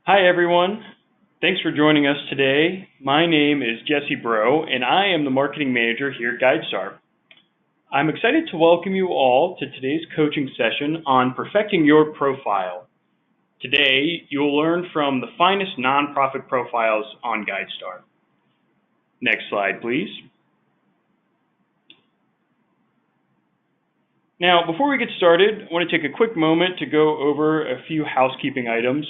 Hi, everyone. Thanks for joining us today. My name is Jesse Breaux, and I am the marketing manager here at GuideStar. I'm excited to welcome you all to today's coaching session on perfecting your profile. Today, you'll learn from the finest nonprofit profiles on GuideStar. Next slide, please. Now, before we get started, I want to take a quick moment to go over a few housekeeping items.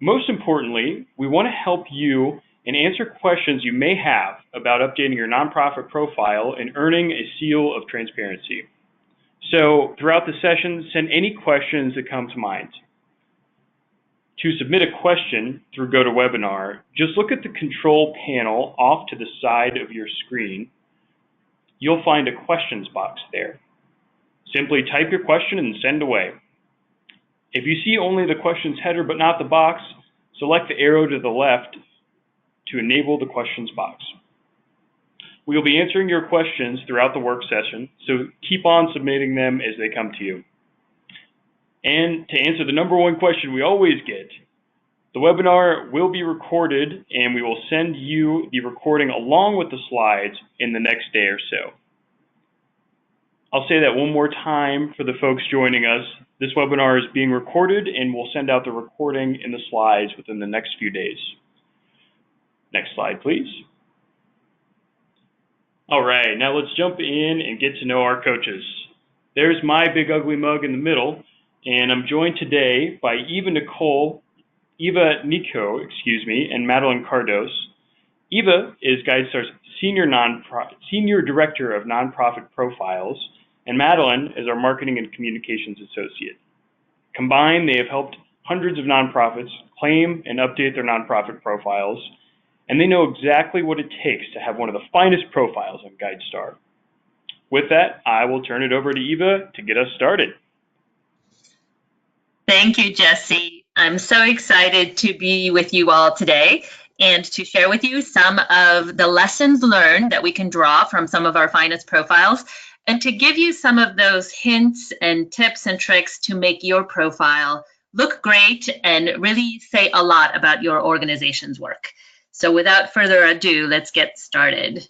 Most importantly, we want to help you and answer questions you may have about updating your nonprofit profile and earning a seal of transparency. So throughout the session, send any questions that come to mind. To submit a question through GoToWebinar, just look at the control panel off to the side of your screen. You'll find a questions box there. Simply type your question and send away. If you see only the questions header but not the box, select the arrow to the left to enable the questions box. We will be answering your questions throughout the work session, so keep on submitting them as they come to you. And to answer the number one question we always get, the webinar will be recorded and we will send you the recording along with the slides in the next day or so. I'll say that one more time for the folks joining us. This webinar is being recorded and we'll send out the recording and the slides within the next few days. Next slide, please. All right, now let's jump in and get to know our coaches. There's my big ugly mug in the middle, and I'm joined today by Nico, and Madeline Kardos. Eva is GuideStar's Senior Director of Nonprofit Profiles, and Madeline is our Marketing and Communications Associate. Combined, they have helped hundreds of nonprofits claim and update their nonprofit profiles, and they know exactly what it takes to have one of the finest profiles on GuideStar. With that, I will turn it over to Eva to get us started. Thank you, Jesse. I'm so excited to be with you all today and to share with you some of the lessons learned that we can draw from some of our finest profiles, and to give you some of those hints and tips and tricks to make your profile look great and really say a lot about your organization's work. So without further ado, let's get started.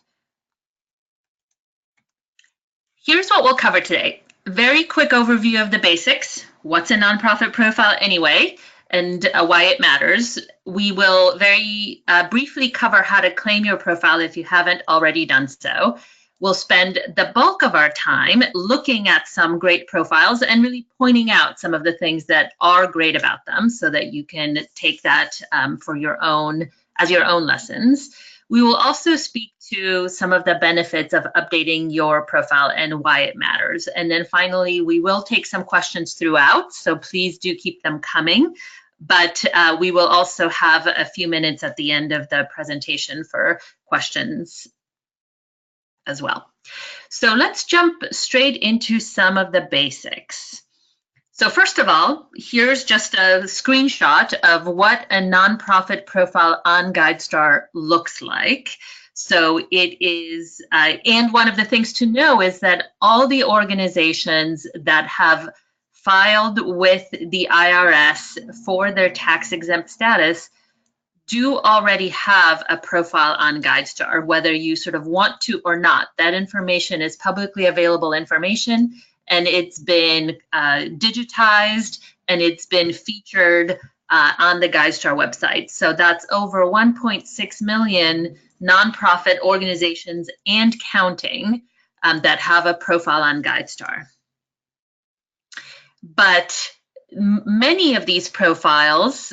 Here's what we'll cover today. Very quick overview of the basics. What's a nonprofit profile anyway, and why it matters. We will very briefly cover how to claim your profile if you haven't already done so. We'll spend the bulk of our time looking at some great profiles and really pointing out some of the things that are great about them so that you can take that for your own, as your own lessons. We will also speak to some of the benefits of updating your profile and why it matters. And then finally, we will take some questions throughout, so please do keep them coming. But we will also have a few minutes at the end of the presentation for questions as well. So let's jump straight into some of the basics. So first of all, here's just a screenshot of what a nonprofit profile on GuideStar looks like. So it is, and one of the things to know is that all the organizations that have filed with the IRS for their tax-exempt status do already have a profile on GuideStar, whether you sort of want to or not. That information is publicly available information, and it's been digitized, and it's been featured on the GuideStar website. So that's over 1.6 million nonprofit organizations and counting that have a profile on GuideStar. But many of these profiles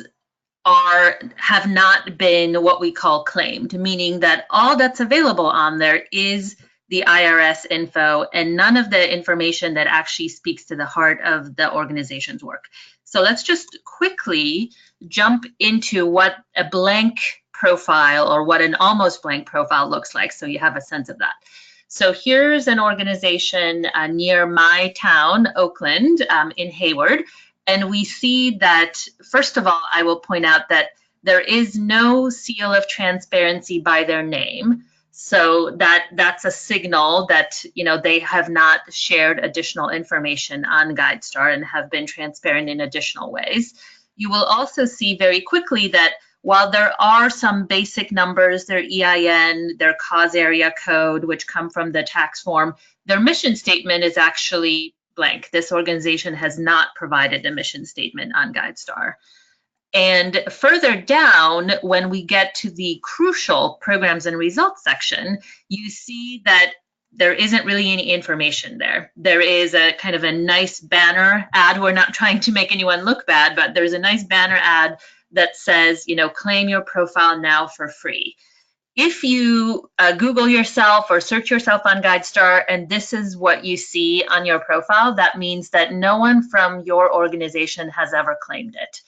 have not been what we call claimed, meaning that all that's available on there is the IRS info and none of the information that actually speaks to the heart of the organization's work. So let's just quickly jump into what a blank profile or what an almost blank profile looks like, so you have a sense of that. So here's an organization near my town, Oakland, in Hayward. And we see that, first of all, I will point out that there is no seal of transparency by their name. So that's a signal that, you know, they have not shared additional information on GuideStar and have been transparent in additional ways. you will also see very quickly that while there are some basic numbers, their EIN, their cause area code, which come from the tax form, their mission statement is actually blank. This organization has not provided a mission statement on GuideStar. And further down, when we get to the crucial programs and results section, you see that there isn't really any information there. There is a kind of a nice banner ad. We're not trying to make anyone look bad, but there's a nice banner ad that says, you know, claim your profile now for free. If you Google yourself or search yourself on GuideStar and this is what you see on your profile, that means that no one from your organization has ever claimed it.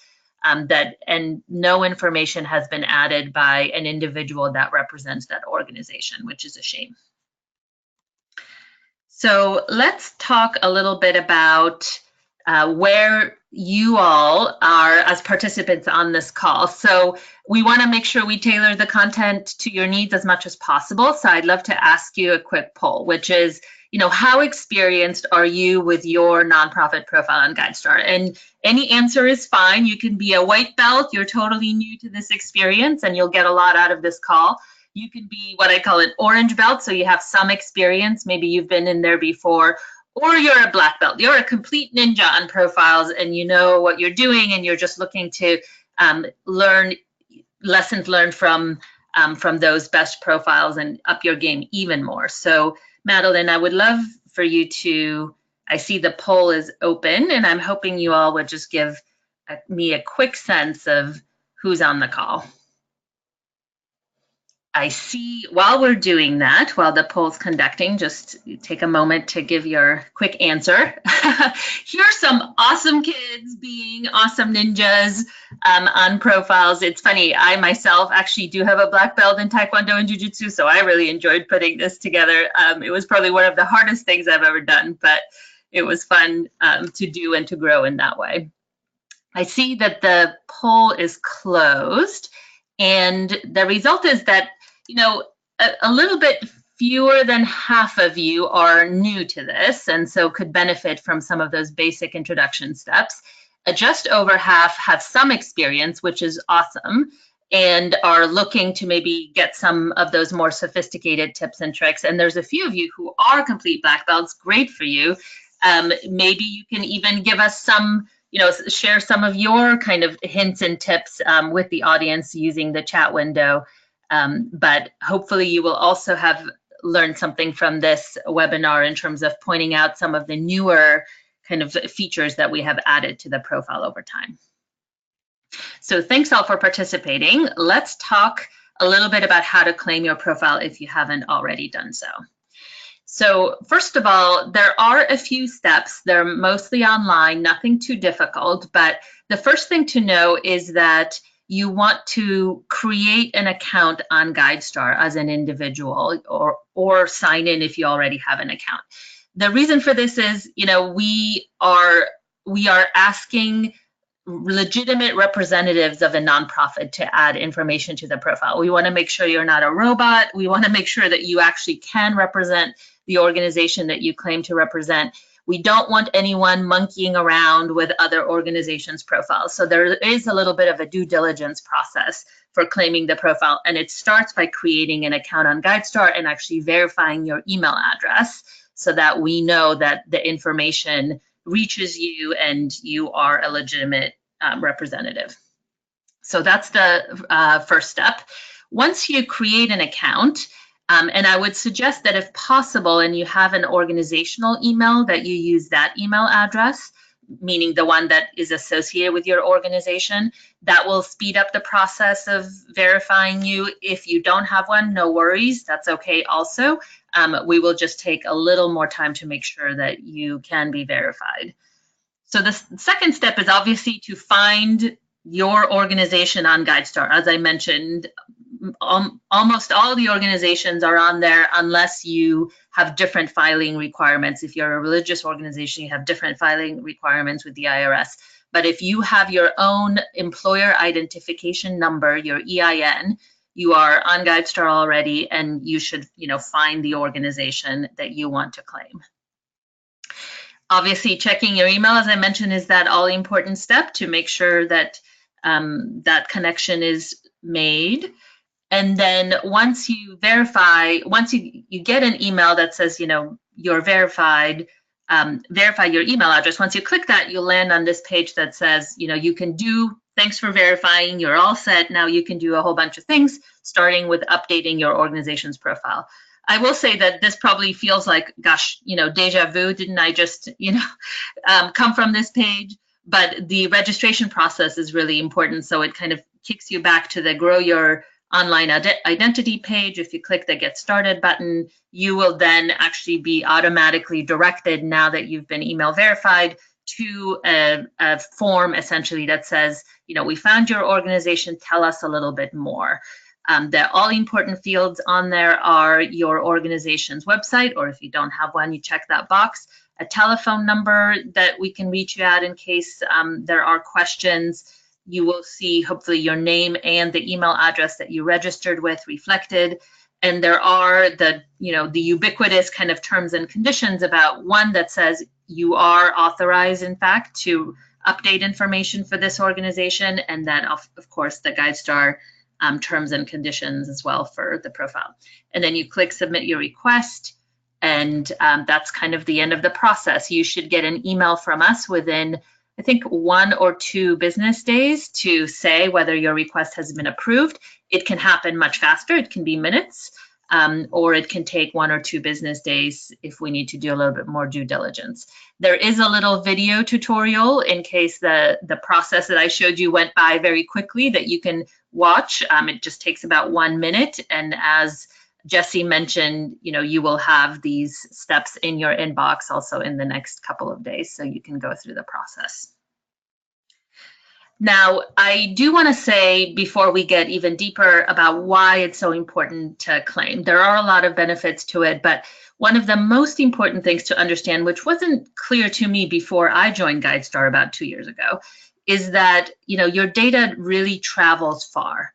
And no information has been added by an individual that represents that organization, which is a shame. So let's talk a little bit about where you all are as participants on this call. So we want to make sure we tailor the content to your needs as much as possible. So I'd love to ask you a quick poll, which is, you know, how experienced are you with your nonprofit profile on GuideStar? And any answer is fine. You can be a white belt, you're totally new to this experience, and you'll get a lot out of this call. You can be what I call an orange belt, so you have some experience, maybe you've been in there before, or you're a black belt. You're a complete ninja on profiles and you know what you're doing and you're just looking to learn lessons learned from those best profiles and up your game even more. So Madeline, I would love for you to, I see the poll is open and I'm hoping you all would just give me a quick sense of who's on the call. I see, while we're doing that, while the poll's conducting, just take a moment to give your quick answer. Here's some awesome kids being awesome ninjas on profiles. It's funny, I myself actually do have a black belt in Taekwondo and Jiu Jitsu, so I really enjoyed putting this together. It was probably one of the hardest things I've ever done, but it was fun to do and to grow in that way. I see that the poll is closed, and the result is that, you know, a little bit fewer than half of you are new to this and so could benefit from some of those basic introduction steps. Just over half have some experience, which is awesome, and are looking to maybe get some of those more sophisticated tips and tricks. And there's a few of you who are complete black belts, great for you. Maybe you can even give us some, you know, share some of your kind of hints and tips with the audience using the chat window. But hopefully you will also have learned something from this webinar in terms of pointing out some of the newer kind of features that we have added to the profile over time. So thanks all for participating. Let's talk a little bit about how to claim your profile if you haven't already done so. So first of all, there are a few steps. They're mostly online, nothing too difficult, but the first thing to know is that you want to create an account on GuideStar as an individual or sign in if you already have an account. The reason for this is, you know, we are asking legitimate representatives of a nonprofit to add information to the profile. We want to make sure you're not a robot. We want to make sure that you actually can represent the organization that you claim to represent. We don't want anyone monkeying around with other organizations' profiles. So there is a little bit of a due diligence process for claiming the profile. And it starts by creating an account on GuideStar and actually verifying your email address so that we know that the information reaches you and you are a legitimate representative. So that's the first step. Once you create an account, and I would suggest that if possible, and you have an organizational email, that you use that email address, meaning the one that is associated with your organization. That will speed up the process of verifying you. If you don't have one, no worries, that's okay also. We will just take a little more time to make sure that you can be verified. So the second step is obviously to find your organization on GuideStar. As I mentioned, almost all the organizations are on there unless you have different filing requirements. If you're a religious organization, you have different filing requirements with the IRS. But if you have your own employer identification number, your EIN, you are on GuideStar already, and you should, you know, find the organization that you want to claim. Obviously, checking your email, as I mentioned, is that all-important step to make sure that that connection is made. And then once you verify, once you get an email that says, you're verified, verify your email address. Once you click that, you'll land on this page that says, you can do, thanks for verifying, you're all set. Now you can do a whole bunch of things, starting with updating your organization's profile. I will say that this probably feels like, gosh, deja vu. Didn't I just, come from this page? But the registration process is really important. So it kind of kicks you back to the Grow Your Online Identity page. If you click the Get Started button, you will then actually be automatically directed, now that you've been email verified, to a form essentially that says, we found your organization, tell us a little bit more. The all important fields on there are your organization's website, or if you don't have one, you check that box, a telephone number that we can reach you at in case there are questions. You will see hopefully your name and the email address that you registered with reflected. And there are the ubiquitous kind of terms and conditions about one that says you are authorized, in fact, to update information for this organization, and then of course the GuideStar terms and conditions as well for the profile. And then you click submit your request, and that's kind of the end of the process. You should get an email from us within, I think, 1 or 2 business days to say whether your request has been approved. It can happen much faster. It can be minutes, or it can take 1 or 2 business days if we need to do a little bit more due diligence. There is a little video tutorial in case the process that I showed you went by very quickly that you can watch. It just takes about 1 minute. And as Jesse mentioned, you will have these steps in your inbox also in the next couple of days, so you can go through the process. Now, I do want to say, before we get even deeper, about why it's so important to claim. There are a lot of benefits to it, but one of the most important things to understand, which wasn't clear to me before I joined GuideStar about 2 years ago, is that your data really travels far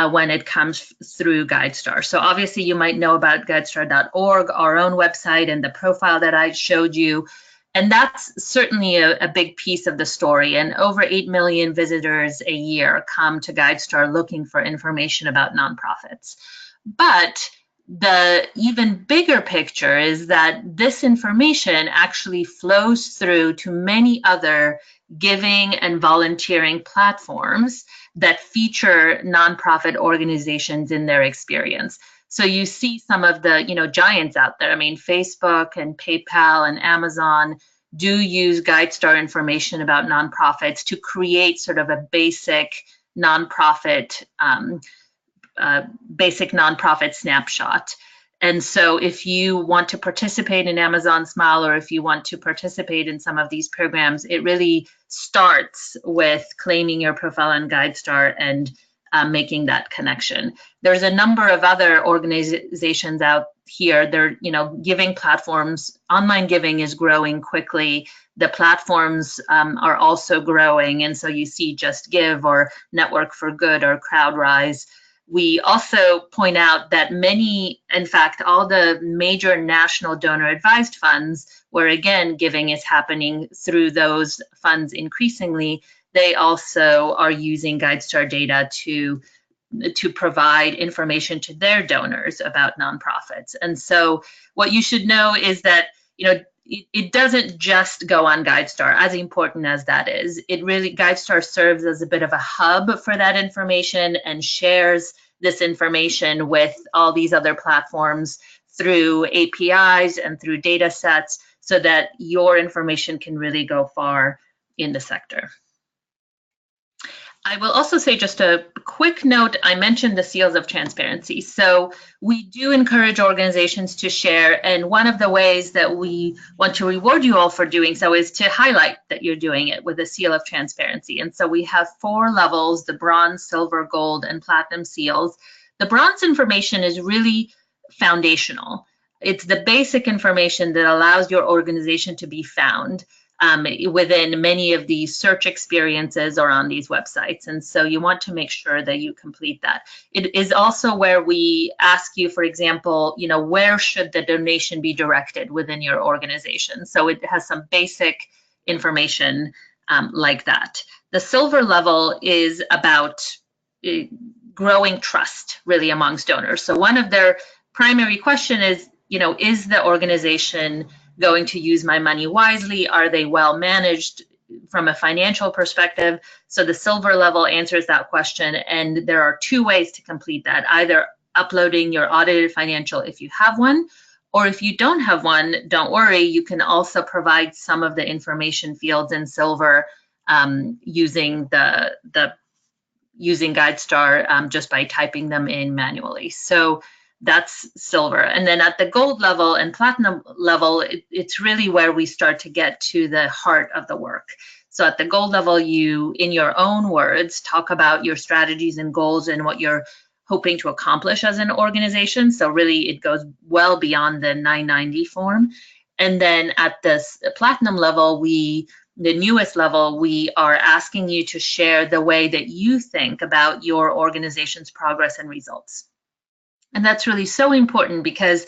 when it comes through GuideStar. So obviously you might know about GuideStar.org, our own website, and the profile that I showed you. And that's certainly a big piece of the story. And over 8 million visitors a year come to GuideStar looking for information about nonprofits. But the even bigger picture is that this information actually flows through to many other giving and volunteering platforms that feature nonprofit organizations in their experience. So you see some of the giants out there. I mean, Facebook and PayPal and Amazon do use GuideStar information about nonprofits to create sort of a basic nonprofit snapshot. And so if you want to participate in Amazon Smile, or if you want to participate in some of these programs, it really starts with claiming your profile on GuideStar and making that connection. There's a number of other organizations out here. They're, giving platforms. Online giving is growing quickly. The platforms are also growing. And so you see Just Give or Network for Good or CrowdRise. We also point out that many, in fact, all the major national donor advised funds, where again, giving is happening through those funds increasingly, they also are using GuideStar data to provide information to their donors about nonprofits. And so what you should know is that, it doesn't just go on GuideStar, as important as that is. It really, GuideStar serves as a bit of a hub for that information and shares this information with all these other platforms through APIs and through data sets, so that your information can really go far in the sector. I will also say, just a quick note, I mentioned the seals of transparency. So we do encourage organizations to share, and one of the ways that we want to reward you all for doing so is to highlight that you're doing it with a seal of transparency. And so we have 4 levels: the bronze, silver, gold, and platinum seals. The bronze information is really foundational. It's the basic information that allows your organization to be found within many of these search experiences or on these websites. And so you want to make sure that you complete that. It is also where we ask you, for example, where should the donation be directed within your organization? So it has some basic information like that. The silver level is about growing trust really amongst donors. So one of their primary question is, is the organization going to use my money wisely? Are they well managed from a financial perspective? So the silver level answers that question, and there are two ways to complete that: either uploading your audited financial if you have one, or if you don't have one, don't worry, you can also provide some of the information fields in silver using using GuideStar just by typing them in manually. So that's silver. And then at the gold level and platinum level, it's really where we start to get to the heart of the work. So at the gold level, you, in your own words, talk about your strategies and goals and what you're hoping to accomplish as an organization. So really, it goes well beyond the 990 form. And then at the platinum level, the newest level, we are asking you to share the way that you think about your organization's progress and results. And that's really so important because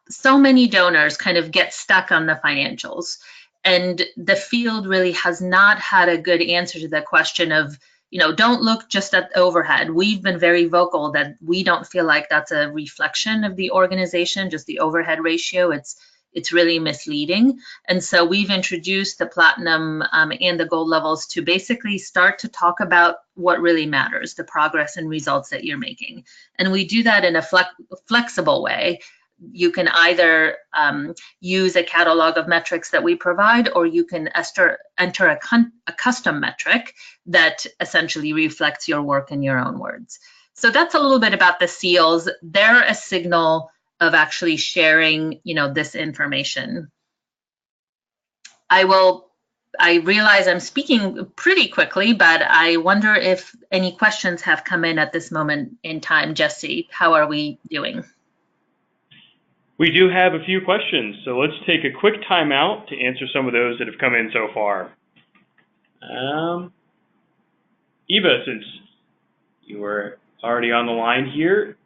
so many donors kind of get stuck on the financials. And the field really has not had a good answer to the question of, don't look just at overhead. We've been very vocal that we don't feel like that's a reflection of the organization, just the overhead ratio. It's really misleading. And so we've introduced the platinum and the gold levels to basically start to talk about what really matters, the progress and results that you're making. And we do that in a flexible way. You can either use a catalog of metrics that we provide, or you can enter a custom metric that essentially reflects your work in your own words. So that's a little bit about the seals. They're a signal of actually sharing, this information. I realize I'm speaking pretty quickly, but I wonder if any questions have come in at this moment in time. Jesse, how are we doing? We do have a few questions, so let's take a quick time out to answer some of those that have come in so far. Eva, since you were already on the line here,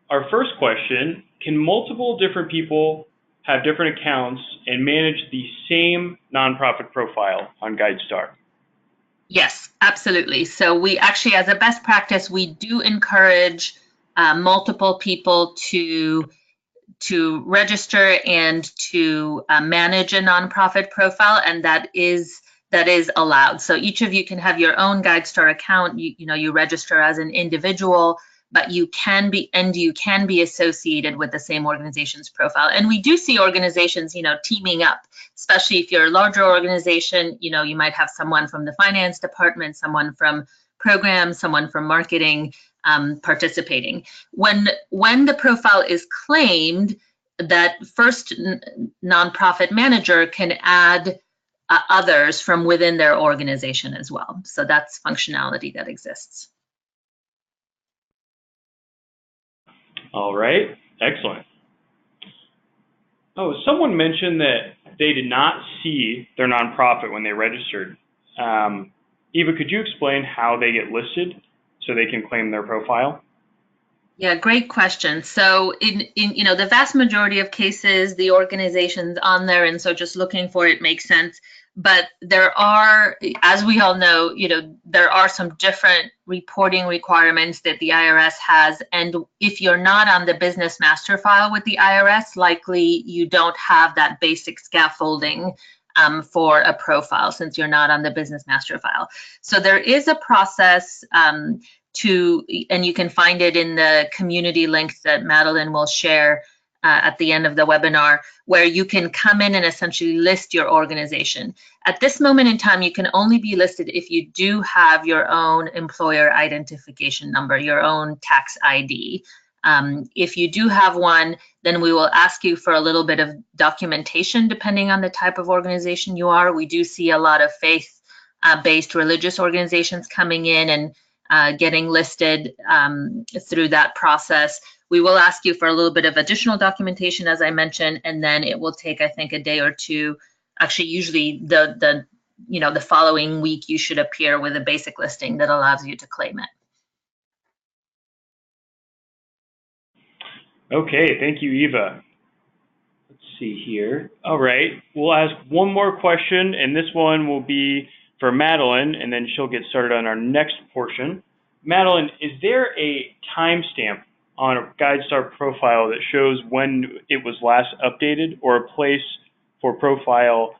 our first question: can multiple different people have different accounts and manage the same nonprofit profile on GuideStar? Yes, absolutely. So we actually, as a best practice, we do encourage multiple people to register and to manage a nonprofit profile, and that is allowed. So each of you can have your own GuideStar account. You register as an individual, but you can be associated with the same organization's profile. And we do see organizations, teaming up, especially if you're a larger organization. You might have someone from the finance department, someone from programs, someone from marketing participating. When the profile is claimed, that first nonprofit manager can add others from within their organization as well. So that's functionality that exists. All right, excellent. Oh, someone mentioned that they did not see their nonprofit when they registered. Eva, could you explain how they get listed so they can claim their profile? Yeah, great question. So in the vast majority of cases, the organization's on there, and so just looking for it makes sense. But there are, as we all know, there are some different reporting requirements that the IRS has. And if you're not on the business master file with the IRS, likely you don't have that basic scaffolding for a profile, since you're not on the business master file. So there is a process and you can find it in the community link that Madeline will share at the end of the webinar, where you can come in and essentially list your organization. At this moment in time, you can only be listed if you do have your own employer identification number, your own tax ID. If you do have one, then we will ask you for a little bit of documentation depending on the type of organization you are. We do see a lot of faith-based religious organizations coming in and getting listed through that process. We will ask you for a little bit of additional documentation, as I mentioned, and then it will take, I think, a day or two. Actually, usually the following week, you should appear with a basic listing that allows you to claim it. Okay, thank you, Eva. Let's see here. All right, we'll ask one more question, and this one will be for Madeline, and then she'll get started on our next portion. Madeline, is there a timestamp on a GuideStar profile that shows when it was last updated, or a place for profile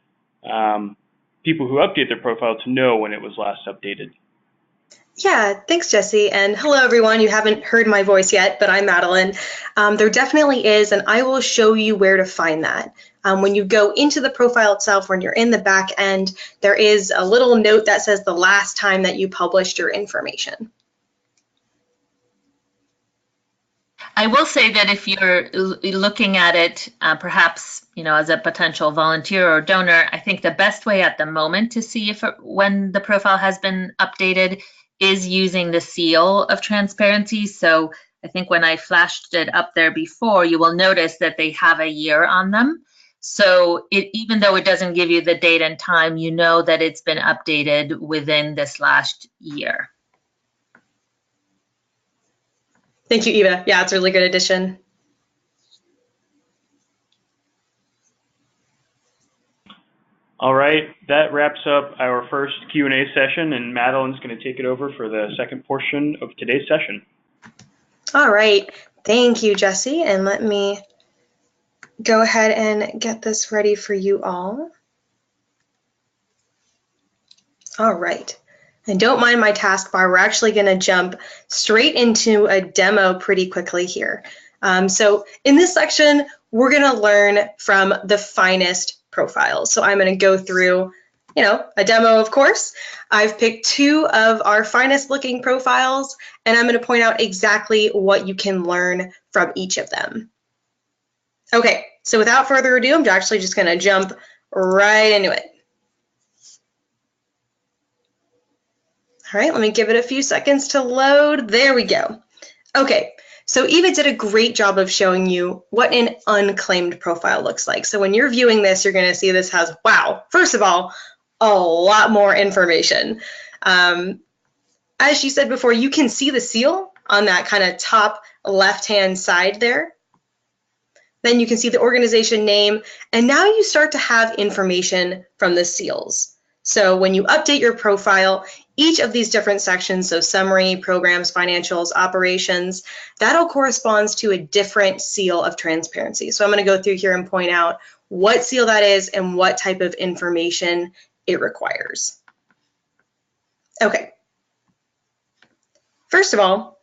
people who update their profile to know when it was last updated? Yeah, thanks, Jesse. And hello, everyone. You haven't heard my voice yet, but I'm Madeline. There definitely is, and I will show you where to find that. When you go into the profile itself, when you're in the back end, there is a little note that says the last time that you published your information. I will say that if you're looking at it, perhaps as a potential volunteer or donor, I think the best way at the moment to see when the profile has been updated is using the seal of transparency. So I think when I flashed it up there before, you will notice that they have a year on them. So even though it doesn't give you the date and time, you know that it's been updated within this last year. Thank you, Eva. Yeah, it's a really good addition. All right, that wraps up our first Q&A session, and Madeline's going to take it over for the second portion of today's session. All right, thank you, Jesse, and let me go ahead and get this ready for you all. All right, and don't mind my taskbar. We're actually going to jump straight into a demo pretty quickly here. So in this section, we're going to learn from the finest profiles. So I'm going to go through, a demo, of course. I've picked 2 of our finest looking profiles, and I'm going to point out exactly what you can learn from each of them. Okay, so without further ado, I'm actually just going to jump right into it. All right, let me give it a few seconds to load. There we go. Okay, so Eva did a great job of showing you what an unclaimed profile looks like. So when you're viewing this, you're going to see this has, wow, first of all, a lot more information. As she said before, you can see the seal on that kind of top left-hand side there. Then you can see the organization name, and now you start to have information from the seals. So when you update your profile, each of these different sections, so summary, programs, financials, operations, that all corresponds to a different seal of transparency. So I'm going to go through here and point out what seal that is and what type of information it requires. Okay. First of all,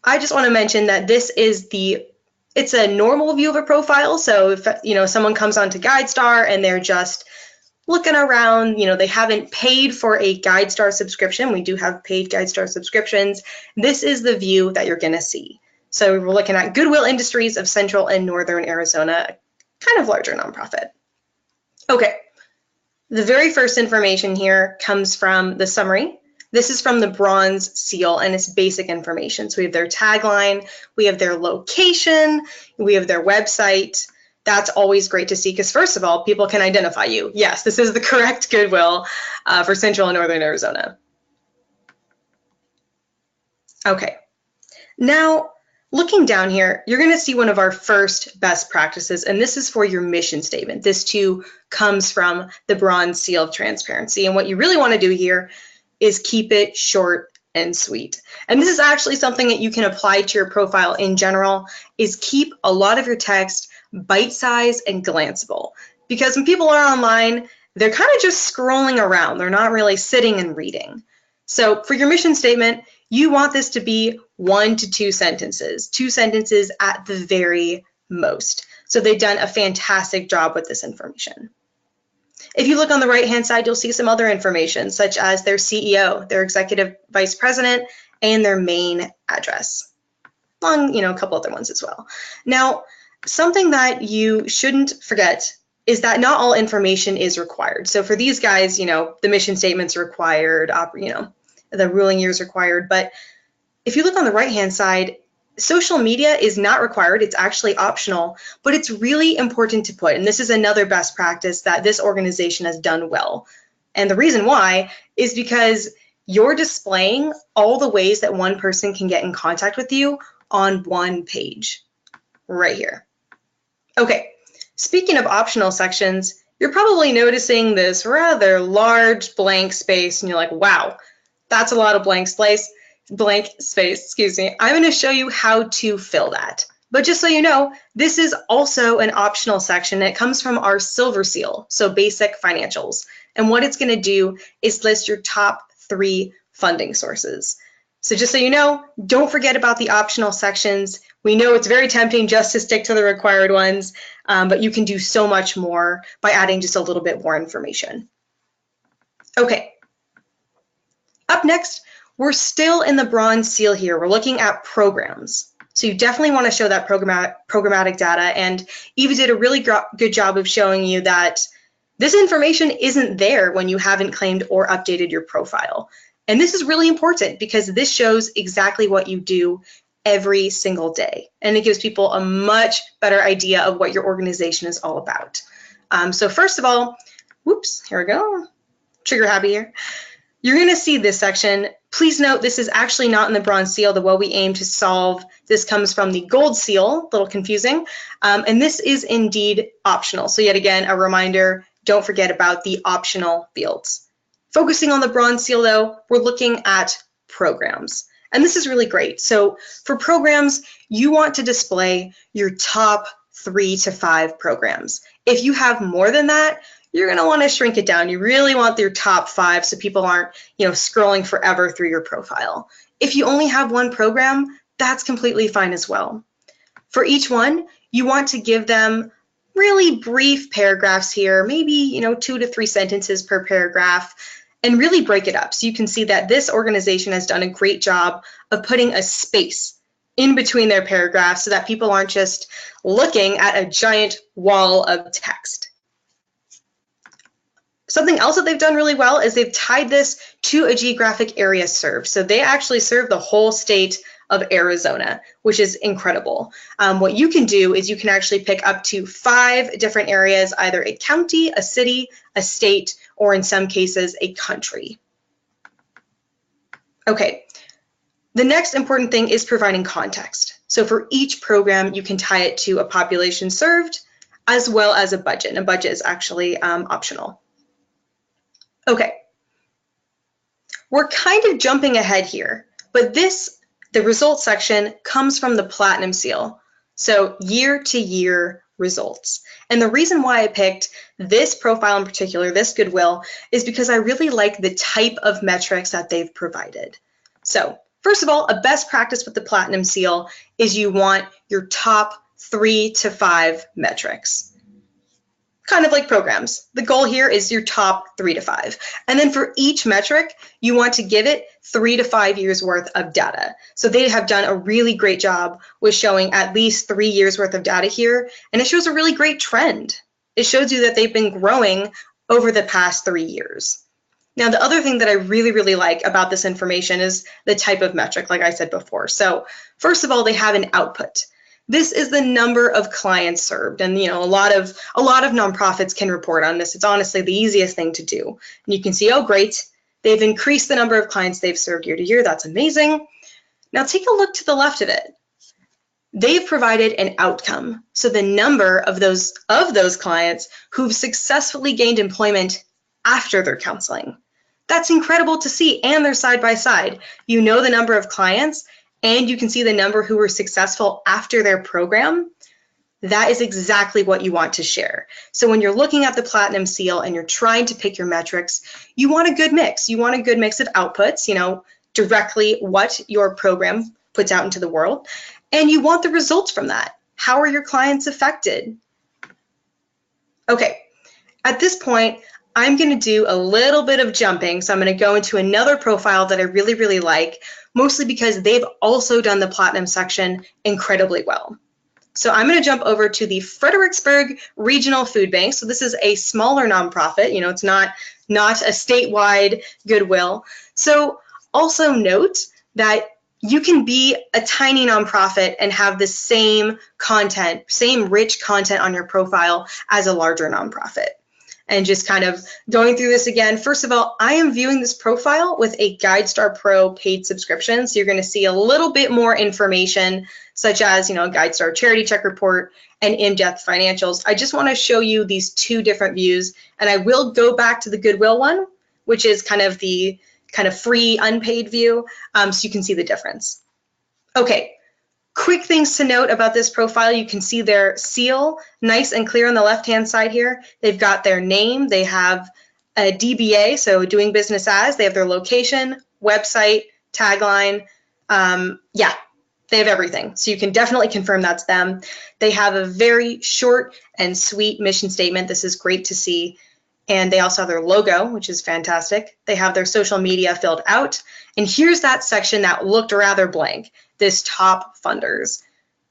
I just want to mention that this is it's a normal view of a profile. So if someone comes onto GuideStar and they're just looking around, they haven't paid for a GuideStar subscription. We do have paid GuideStar subscriptions. This is the view that you're going to see. So we're looking at Goodwill Industries of Central and Northern Arizona, kind of larger nonprofit. Okay, the very first information here comes from the summary. This is from the bronze seal, and it's basic information. So we have their tagline, we have their location, we have their website. That's always great to see because, first of all, people can identify you. Yes, this is the correct Goodwill for Central and Northern Arizona. Okay, now looking down here, you're going to see one of our first best practices, and this is for your mission statement. This too comes from the bronze seal of transparency, and what you really want to do here is keep it short and sweet. And this is actually something that you can apply to your profile in general, is keep a lot of your text bite-sized and glanceable. Because when people are online, they're kind of just scrolling around. They're not really sitting and reading. So for your mission statement, you want this to be 1 to 2 sentences, 2 sentences at the very most. So they've done a fantastic job with this information. If you look on the right-hand side, you'll see some other information, such as their CEO, their executive vice president, and their main address, along, a couple other ones as well. Now, something that you shouldn't forget is that not all information is required. So for these guys, the mission statement's required, the ruling year is required. But if you look on the right-hand side, social media is not required. It's actually optional, but it's really important to put. And this is another best practice that this organization has done well. And the reason why is because you're displaying all the ways that one person can get in contact with you on one page right here. Okay, speaking of optional sections, you're probably noticing this rather large blank space and you're like, wow, that's a lot of blank space, excuse me. I'm going to show you how to fill that. But just so you know, this is also an optional section. It comes from our silver seal, so basic financials. And what it's going to do is list your top 3 funding sources. So just so you know, don't forget about the optional sections. We know it's very tempting just to stick to the required ones, but you can do so much more by adding just a little bit more information. Okay. Up next, we're still in the bronze seal here. We're looking at programs. So you definitely want to show that programmatic data, and Eva did a really good job of showing you that this information isn't there when you haven't claimed or updated your profile. And this is really important because this shows exactly what you do every single day, and it gives people a much better idea of what your organization is all about. So first of all, whoops, here we go, trigger happy here. You're going to see this section. Please note this is actually not in the bronze seal. The what we aim to solve, this comes from the gold seal, a little confusing, and this is indeed optional. So yet again, a reminder, don't forget about the optional fields. Focusing on the bronze seal though, we're looking at programs. And this is really great. So for programs, you want to display your top 3 to 5 programs. If you have more than that, you're going to want to shrink it down. You really want your top 5 so people aren't, scrolling forever through your profile. If you only have 1 program, that's completely fine as well. For each one, you want to give them really brief paragraphs here, maybe 2 to 3 sentences per paragraph, and really break it up so you can see that this organization has done a great job of putting a space in between their paragraphs so that people aren't just looking at a giant wall of text. Something else that they've done really well is they've tied this to a geographic area served. So they actually serve the whole state of Arizona, which is incredible. What you can do is you can actually pick up to 5 different areas, either a county, a city, a state, or in some cases, a country. Okay, the next important thing is providing context. So for each program, you can tie it to a population served as well as a budget. And a budget is actually optional. Okay, we're kind of jumping ahead here, but the results section comes from the platinum seal. So year-to-year results. And the reason why I picked this profile in particular, this Goodwill, is because I really like the type of metrics that they've provided. So first of all, a best practice with the platinum seal is you want your top 3 to 5 metrics. Kind of like programs. The goal here is your top 3 to 5. And then for each metric, you want to give it 3 to 5 years worth of data. So they have done a really great job with showing at least 3 years worth of data here. And it shows a really great trend. It shows you that they've been growing over the past 3 years. Now, the other thing that I really, really like about this information is the type of metric, like I said before. So first of all, they have an output. This is the number of clients served, and a lot of nonprofits can report on this. It's honestly the easiest thing to do. And you can see, oh great, they've increased the number of clients they've served year to year. That's amazing. Now take a look to the left of it. They've provided an outcome. So the number of those clients who've successfully gained employment after their counseling. That's incredible to see, and they're side by side. You know the number of clients, and you can see the number who were successful after their program. That is exactly what you want to share. So when you're looking at the platinum seal and you're trying to pick your metrics, you want a good mix. You want a good mix of outputs, directly what your program puts out into the world, and you want the results from that. How are your clients affected? Okay, at this point, I'm going to do a little bit of jumping. So I'm going to go into another profile that I really, really like, mostly because they've also done the platinum section incredibly well. So I'm going to jump over to the Fredericksburg Regional Food Bank. So this is a smaller nonprofit. It's not a statewide Goodwill. So also note that you can be a tiny nonprofit and have the same content, same rich content on your profile as a larger nonprofit. and just kind of going through this again. First of all, I am viewing this profile with a GuideStar Pro paid subscription. So you're going to see a little bit more information, such as, a GuideStar charity check report and in-depth financials. I just want to show you these two different views, and I will go back to the Goodwill one, which is kind of the free unpaid view, so you can see the difference. Okay. Quick things to note about this profile. You can see their seal nice and clear on the left-hand side here. They've got their name. They have a DBA, so doing business as. They have their location, website, tagline. Yeah, they have everything. So you can definitely confirm that's them. They have a very short and sweet mission statement. This is great to see. And they also have their logo, which is fantastic. They have their social media filled out. And here's that section that looked rather blank, this top funders.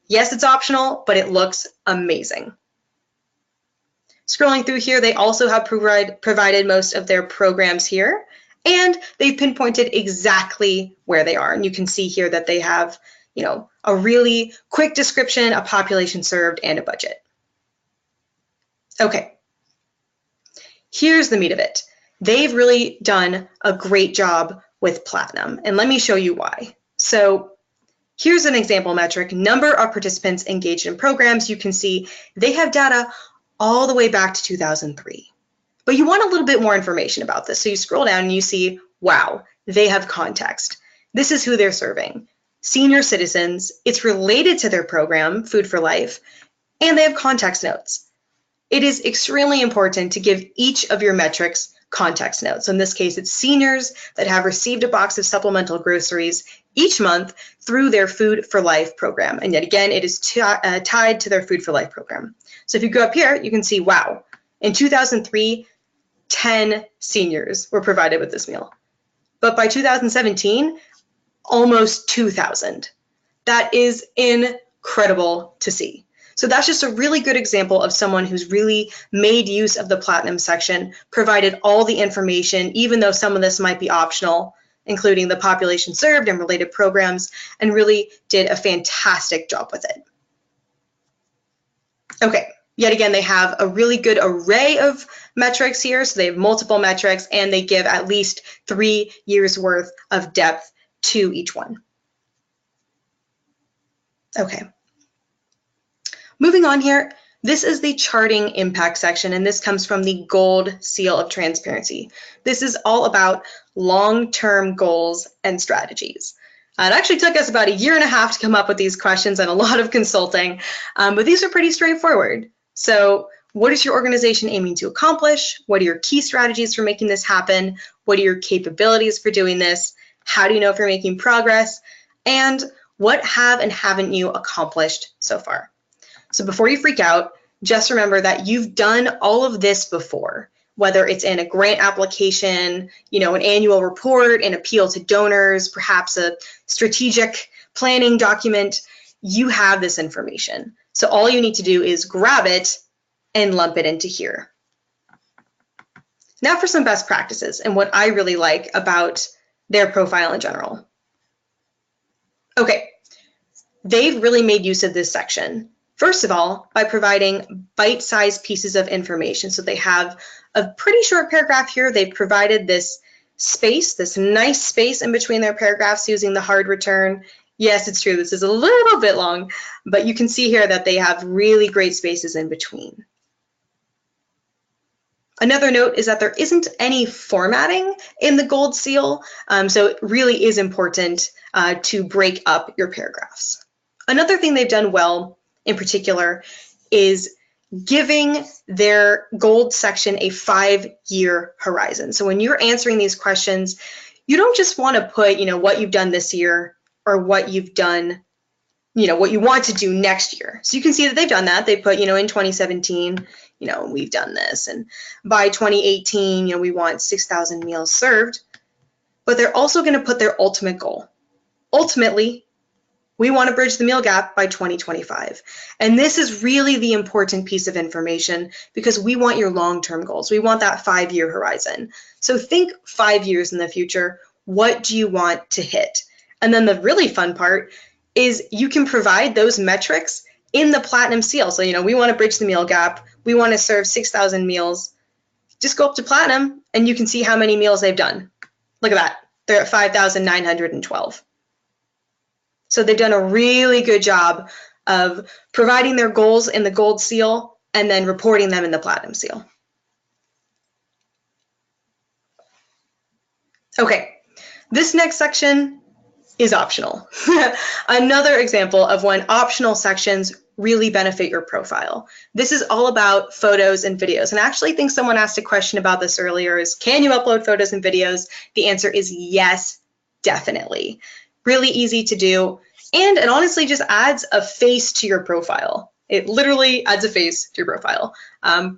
Yes, it's optional, but it looks amazing. Scrolling through here, they also have provided most of their programs here, and they've pinpointed exactly where they are. And you can see here that they have, a really quick description, a population served, and a budget. Okay. Here's the meat of it. They've really done a great job with Platinum, and let me show you why. So here's an example metric, number of participants engaged in programs. You can see they have data all the way back to 2003. But you want a little bit more information about this. So you scroll down and you see, wow, they have context. This is who they're serving. Senior citizens, it's related to their program, Food for Life, and they have context notes. It is extremely important to give each of your metrics context notes. So in this case, it's seniors that have received a box of supplemental groceries each month through their Food for Life program. And yet again, it is tied to their Food for Life program. So if you go up here, you can see, wow, in 2003, 10 seniors were provided with this meal. But by 2017, almost 2,000. That is incredible to see. So that's just a really good example of someone who's really made use of the Platinum section, provided all the information, even though some of this might be optional, including the population served and related programs, and really did a fantastic job with it. Okay, yet again, they have a really good array of metrics here. So they have multiple metrics, and they give at least 3 years worth of depth to each one. Okay. Moving on here, this is the charting impact section, and this comes from the Gold Seal of Transparency. This is all about long-term goals and strategies. It actually took us about 1.5 years to come up with these questions and a lot of consulting, but these are pretty straightforward. So what is your organization aiming to accomplish? What are your key strategies for making this happen? What are your capabilities for doing this? How do you know if you're making progress? And what have and haven't you accomplished so far? So before you freak out, just remember that you've done all of this before, whether it's in a grant application, an annual report, an appeal to donors, perhaps a strategic planning document. You have this information. So all you need to do is grab it and lump it into here. Now for some best practices and what I really like about their profile in general. Okay, they've really made use of this section. First of all, by providing bite-sized pieces of information. So they have a pretty short paragraph here. They've provided this space, this nice space in between their paragraphs using the hard return. Yes, it's true, this is a little bit long, but you can see here that they have really great spaces in between. Another note is that there isn't any formatting in the Gold Seal, so it really is important to break up your paragraphs. Another thing they've done well in particular is giving their gold section a 5-year horizon. So when you're answering these questions, you don't just want to put, what you've done this year or what you've done, what you want to do next year. So you can see that they've done that. They put, in 2017, we've done this. And by 2018, we want 6,000 meals served. But they're also going to put their ultimate goal. Ultimately, we want to bridge the meal gap by 2025. And this is really the important piece of information because we want your long-term goals. We want that 5-year horizon. So think 5 years in the future. What do you want to hit? And then the really fun part is you can provide those metrics in the Platinum Seal. So, we want to bridge the meal gap. We want to serve 6,000 meals. just go up to Platinum and you can see how many meals they've done. Look at that. They're at 5,912. So they've done a really good job of providing their goals in the Gold Seal and then reporting them in the Platinum Seal. Okay, this next section is optional. Another example of when optional sections really benefit your profile. This is all about photos and videos. And I actually think someone asked a question about this earlier, is can you upload photos and videos? The answer is yes, definitely. Really easy to do. And it honestly just adds a face to your profile. It literally adds a face to your profile.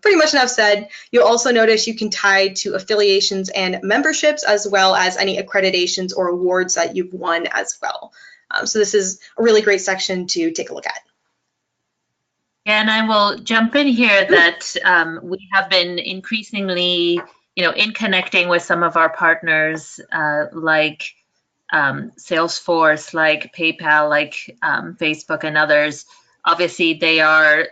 Pretty much enough said. You'll also notice you can tie to affiliations and memberships, as well as any accreditations or awards that you've won as well. So this is a really great section to take a look at. And I will jump in here that we have been increasingly, in connecting with some of our partners, like Salesforce, like PayPal, like Facebook and others. Obviously, they are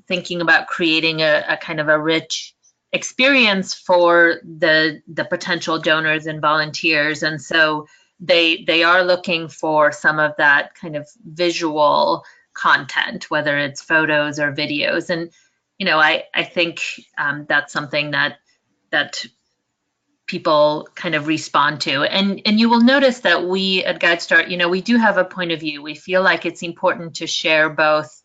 thinking about creating a kind of a rich experience for the potential donors and volunteers, and so they are looking for some of that kind of visual content, whether it's photos or videos. And I think that's something that people kind of respond to. And you will notice that we at GuideStar, we do have a point of view. We feel like it's important to share both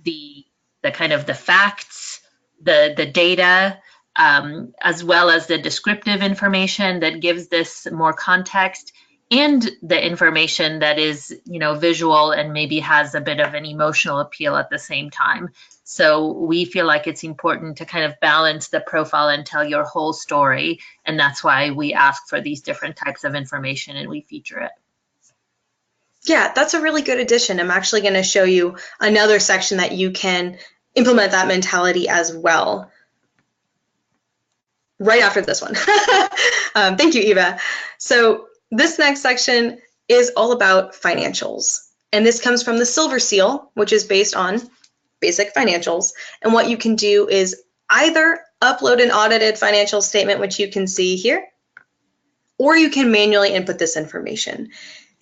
the kind of the facts, the data, as well as the descriptive information that gives this more context, and the information that is, visual and maybe has a bit of an emotional appeal at the same time. So we feel like it's important to kind of balance the profile and tell your whole story. And that's why we ask for these different types of information and we feature it. Yeah, that's a really good addition. I'm actually going to show you another section that you can implement that mentality as well right after this one. Thank you, Eva. So this next section is all about financials. And this comes from the Silver Seal, which is based on basic financials. And what you can do is either upload an audited financial statement, which you can see here, or you can manually input this information.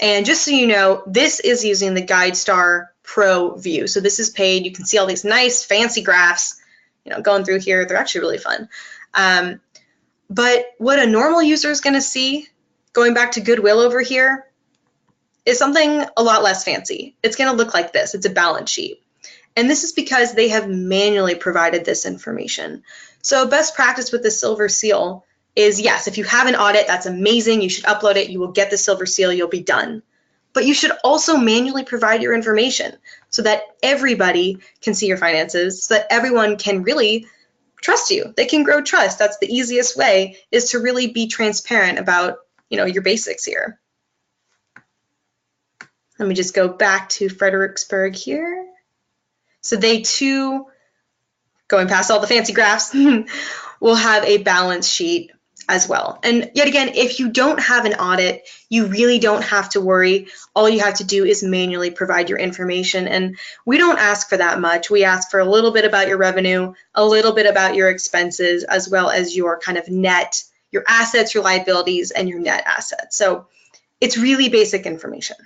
And just so you know, this is using the GuideStar Pro view. So this is paid. You can see all these nice fancy graphs, going through here. They're actually really fun. But what a normal user is going to see, going back to Goodwill over here, is something a lot less fancy. It's going to look like this. It's a balance sheet. And this is because they have manually provided this information. So best practice with the Silver Seal is, yes, if you have an audit, that's amazing. You should upload it. You will get the Silver Seal. You'll be done. But you should also manually provide your information so that everybody can see your finances, so that everyone can really trust you. They can grow trust. That's the easiest way, is to really be transparent about, your basics here. Let me just go back to Fredericksburg here. So they too, going past all the fancy graphs, will have a balance sheet as well. And yet again, if you don't have an audit, you really don't have to worry. All you have to do is manually provide your information. And we don't ask for that much. We ask for a little bit about your revenue, a little bit about your expenses, as well as your kind of net, your assets, your liabilities, and your net assets. So it's really basic information.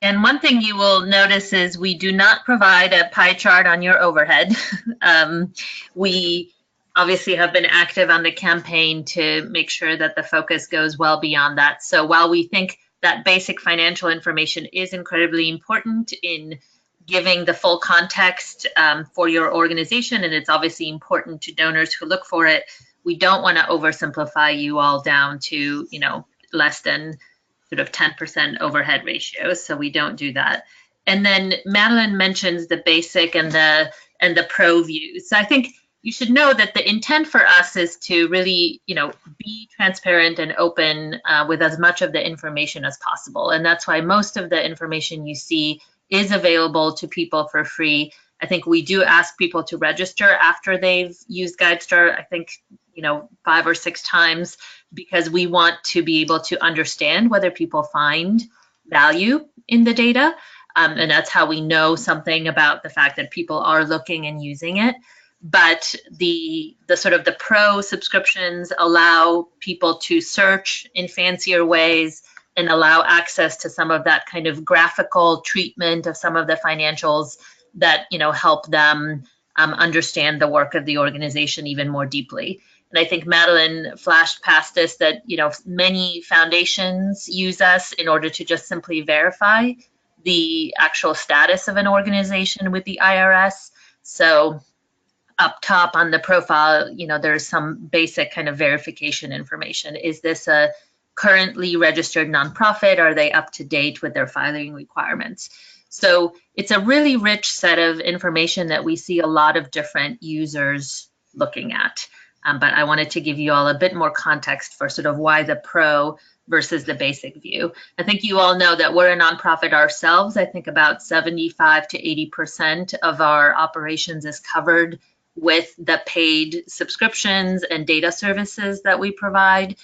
And one thing you will notice is we do not provide a pie chart on your overhead. We obviously have been active on the campaign to make sure that the focus goes well beyond that. So while we think that basic financial information is incredibly important in giving the full context for your organization, and it's obviously important to donors who look for it, we don't want to oversimplify you all down to, less than sort of 10% overhead ratios, so we don't do that. And then Madeline mentions the basic and the pro views. So I think you should know that the intent for us is to really, be transparent and open with as much of the information as possible. And that's why most of the information you see is available to people for free. I think we do ask people to register after they've used GuideStar, I think, 5 or 6 times, because we want to be able to understand whether people find value in the data. And that's how we know something about the fact that people are looking and using it. but the sort of the pro subscriptions allow people to search in fancier ways and allow access to some of that kind of graphical treatment of some of the financials that, you know, help them understand the work of the organization even more deeply. And I think Madeline flashed past this that, you know, many foundations use us in order to just simply verify the actual status of an organization with the IRS. So up top on the profile, you know, there's some basic kind of verification information. Is this a currently registered nonprofit? Are they up to date with their filing requirements? So it's a really rich set of information that we see a lot of different users looking at. But I wanted to give you all a bit more context for sort of why the pro versus the basic view. I think you all know that we're a nonprofit ourselves. I think about 75 to 80% of our operations is covered with the paid subscriptions and data services that we provide.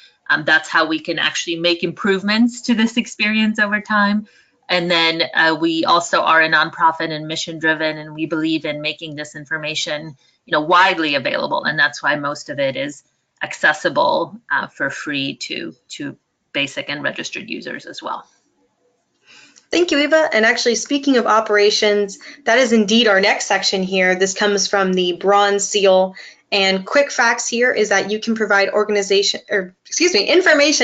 That's how we can actually make improvements to this experience over time. And then we also are a nonprofit and mission driven, and we believe in making this information, you know, widely available. And that's why most of it is accessible for free to basic and registered users as well. Thank you, Eva. And actually, speaking of operations, that is indeed our next section here. This comes from the Bronze Seal. And quick facts here is that you can provide information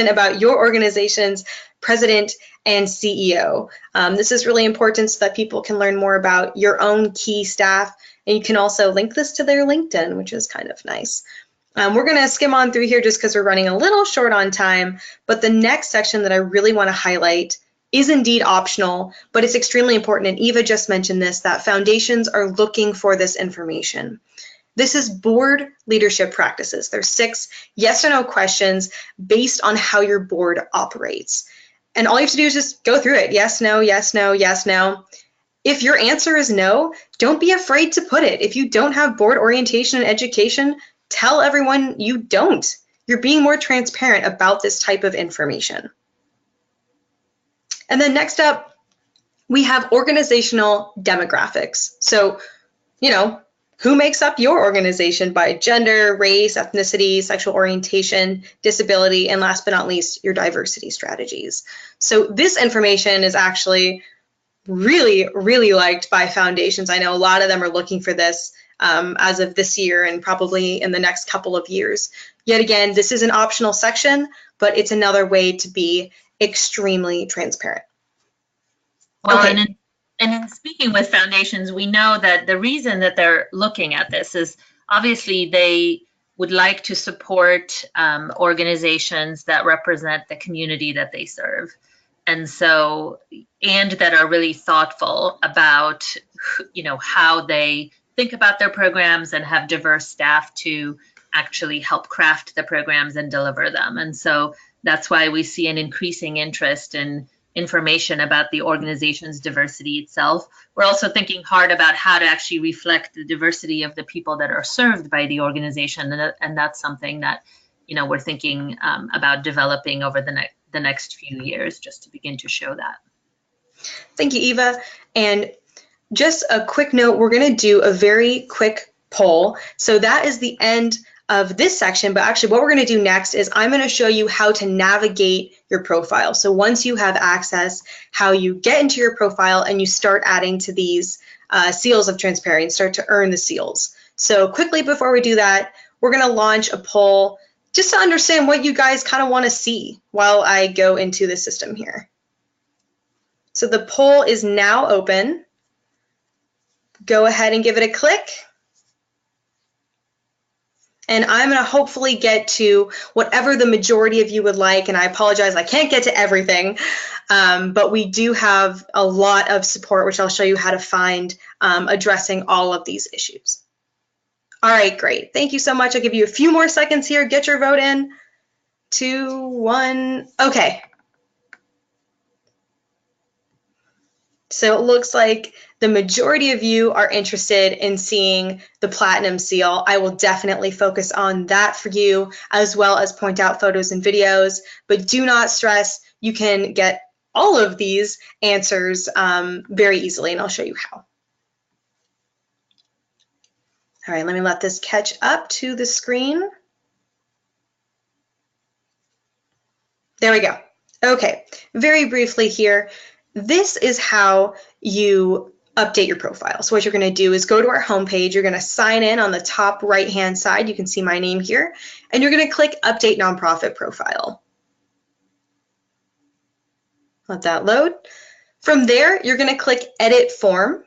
about your organization's president and CEO. This is really important so that people can learn more about your own key staff. And you can also link this to their LinkedIn, which is kind of nice. We're going to skim on through here just because we're running a little short on time. But the next section that I really want to highlight is indeed optional, but it's extremely important. And Eva just mentioned this, that foundations are looking for this information. This is board leadership practices. There's 6 yes or no questions based on how your board operates. And all you have to do is just go through it. Yes, no, yes, no, yes, no. If your answer is no, don't be afraid to put it. If you don't have board orientation and education, tell everyone you don't. You're being more transparent about this type of information. And then next up, we have organizational demographics. So, you know, who makes up your organization by gender, race, ethnicity, sexual orientation, disability, and last but not least, your diversity strategies. So this information is actually really, really liked by foundations. I know a lot of them are looking for this as of this year and probably in the next couple of years. Yet again, this is an optional section, but it's another way to be extremely transparent. Well, okay. And in speaking with foundations, we know that the reason that they're looking at this is obviously they would like to support organizations that represent the community that they serve. And so, and that are really thoughtful about, you know, how they think about their programs and have diverse staff to actually help craft the programs and deliver them. And so that's why we see an increasing interest in information about the organization's diversity itself. We're also thinking hard about how to actually reflect the diversity of the people that are served by the organization, and that's something that, you know, we're thinking about developing over the next few years, just to begin to show that. Thank you, Eva. And just a quick note, we're going to do a very quick poll. So that is the end of this section, but actually what we're going to do next is I'm going to show you how to navigate your profile. So once you have access, how you get into your profile and you start adding to these seals of transparency, start to earn the seals. So quickly before we do that, we're going to launch a poll just to understand what you guys kind of want to see while I go into the system here. So the poll is now open. Go ahead and give it a click. And I'm going to hopefully get to whatever the majority of you would like. And I apologize, I can't get to everything. But we do have a lot of support, which I'll show you how to find addressing all of these issues. All right, great. Thank you so much. I'll give you a few more seconds here. Get your vote in. 2, 1. Okay. So it looks like the majority of you are interested in seeing the Platinum Seal. I will definitely focus on that for you, as well as point out photos and videos. But do not stress, you can get all of these answers very easily, and I'll show you how. All right, let me let this catch up to the screen. There we go. Okay, very briefly here, this is how you update your profile. So what you're going to do is go to our homepage. You're going to sign in on the top right-hand side. You can see my name here, and you're going to click Update Nonprofit Profile. Let that load. From there, you're going to click Edit Form.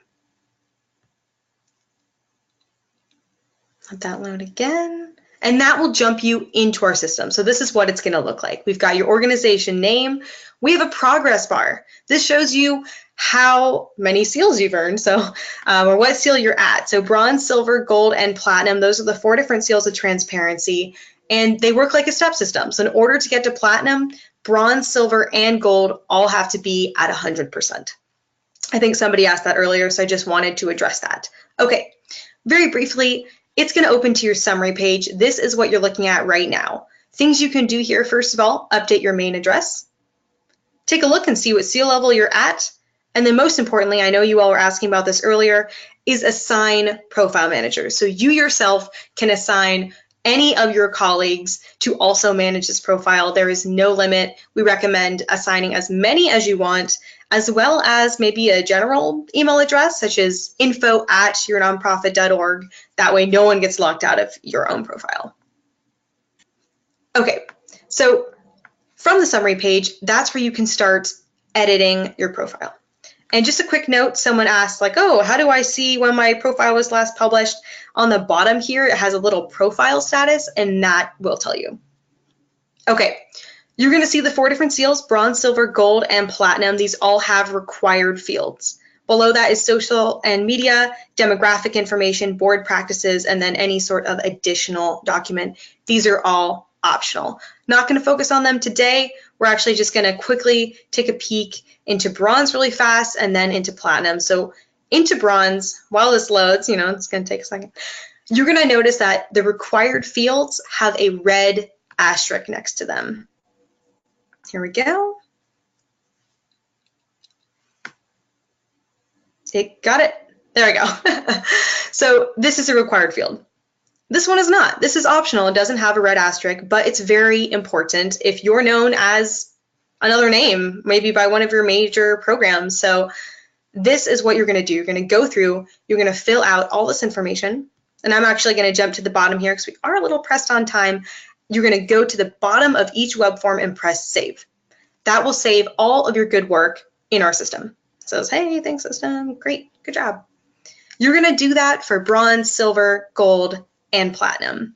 Let that load again. And that will jump you into our system. So this is what it's going to look like. We've got your organization name. We have a progress bar. This shows you how many seals you've earned, or what seal you're at. So bronze, silver, gold, and platinum, those are the 4 different seals of transparency, and they work like a step system. So in order to get to platinum, bronze, silver, and gold all have to be at 100%. I think somebody asked that earlier, so I just wanted to address that. Okay, very briefly, it's going to open to your summary page. This is what you're looking at right now. Things you can do here, first of all, update your main address. Take a look and see what seal level you're at. And then most importantly, I know you all were asking about this earlier, is assign profile managers. So you yourself can assign any of your colleagues to also manage this profile. There is no limit. We recommend assigning as many as you want, as well as maybe a general email address, such as info@yournonprofit.org. That way no one gets locked out of your own profile. Okay, so from the summary page, that's where you can start editing your profile. And just a quick note, someone asked like, oh, how do I see when my profile was last published? On the bottom here, it has a little profile status, and that will tell you. Okay, you're going to see the 4 different seals, bronze, silver, gold, and platinum. These all have required fields. Below that is social and media, demographic information, board practices, and then any sort of additional document. These are all optional. Not going to focus on them today. We're actually just going to quickly take a peek into bronze really fast and then into platinum. So into bronze, while this loads, it's going to take a second, you're going to notice that the required fields have a red asterisk next to them. Here we go. Got it. There we go. So this is a required field. This one is not. This is optional. It doesn't have a red asterisk, but it's very important if you're known as another name, maybe by one of your major programs. So this is what you're going to do. You're going to go through, you're going to fill out all this information. And I'm actually going to jump to the bottom here because we are a little pressed on time. You're going to go to the bottom of each web form and press save. That will save all of your good work in our system. It says, hey, thanks system, great, good job. You're going to do that for bronze, silver, gold, and platinum.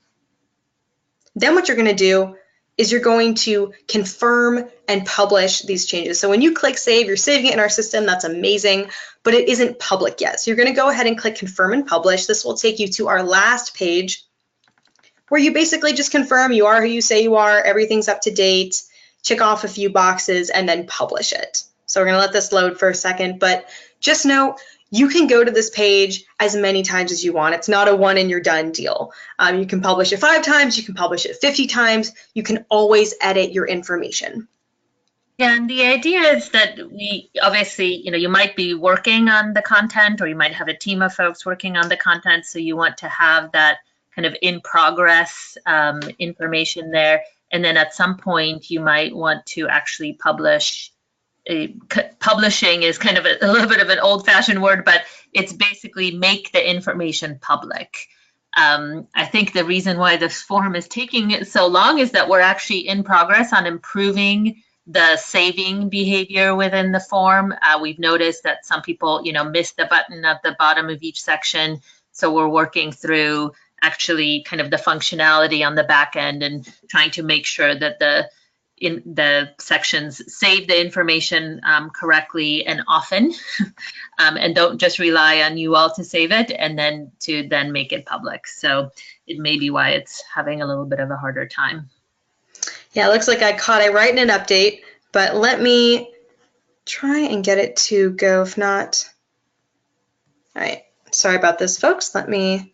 Then what you're going to do is you're going to confirm and publish these changes. So when you click save, you're saving it in our system. That's amazing, but it isn't public yet. So you're going to go ahead and click confirm and publish. This will take you to our last page where you basically just confirm you are who you say you are, everything's up to date, check off a few boxes, and then publish it. So we're going to let this load for a second, but just know you can go to this page as many times as you want. It's not a one and you're done deal. You can publish it 5 times, you can publish it 50 times. You can always edit your information. Yeah, and the idea is that we obviously, you might be working on the content, or you might have a team of folks working on the content. So you want to have that kind of in progress information there. And then at some point you might want to actually publish. Publishing is kind of a little bit of an old-fashioned word, but it's basically make the information public. I think the reason why this form is taking so long is that we're actually in progress on improving the saving behavior within the form. We've noticed that some people, miss the button at the bottom of each section. So we're working through actually kind of the functionality on the back end and trying to make sure that the sections save the information correctly and often, and don't just rely on you all to save it and then to make it public. So it may be why it's having a little bit of a harder time. Yeah, it looks like I caught it right in an update, but let me try and get it to go. If not, all right, sorry about this, folks. Let me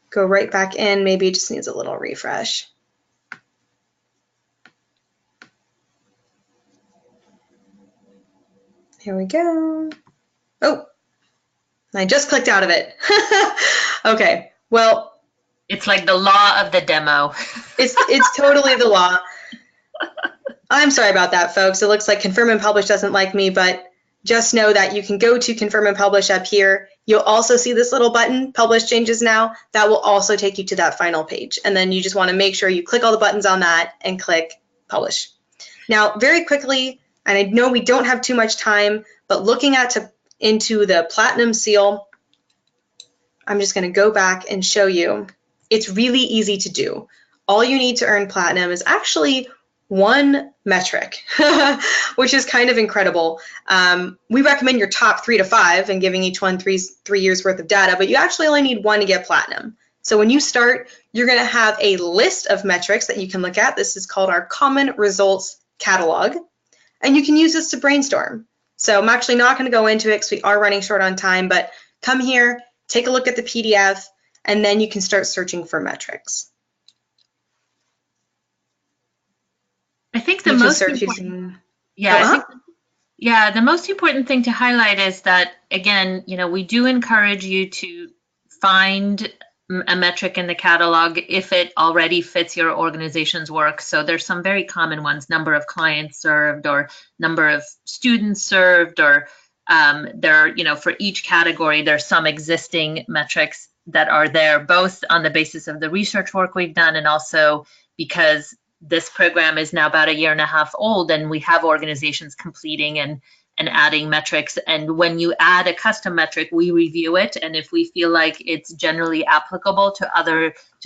go right back in. Maybe it just needs a little refresh. Here we go. Oh, I just clicked out of it. Okay, Well, it's like the law of the demo. it's totally the law. I'm sorry about that, folks. It looks like Confirm and Publish doesn't like me, but just know that you can go to Confirm and Publish up here. You'll also see this little button, Publish Changes Now. That will also take you to that final page. And then you just want to make sure you click all the buttons on that and click Publish. Now, very quickly, and I know we don't have too much time, but looking into the Platinum Seal, I'm just going to go back and show you. It's really easy to do. All you need to earn Platinum is actually one metric, which is kind of incredible. We recommend your top 3 to 5 and giving each one three years worth of data, but you actually only need one to get Platinum. So when you start, you're going to have a list of metrics that you can look at. This is called our Common Results Catalog, and you can use this to brainstorm. So I'm actually not going to go into it because we are running short on time, but come here, take a look at the PDF, and then you can start searching for metrics. I think the most important, the most important thing to highlight is that, again, we do encourage you to find a metric in the catalog if it already fits your organization's work. So there's some very common ones: number of clients served, or number of students served, or for each category, there's some existing metrics that are there, both on the basis of the research work we've done and also because this program is now about 1.5 years old, and we have organizations completing and adding metrics. And when you add a custom metric, we review it, and if we feel like it's generally applicable to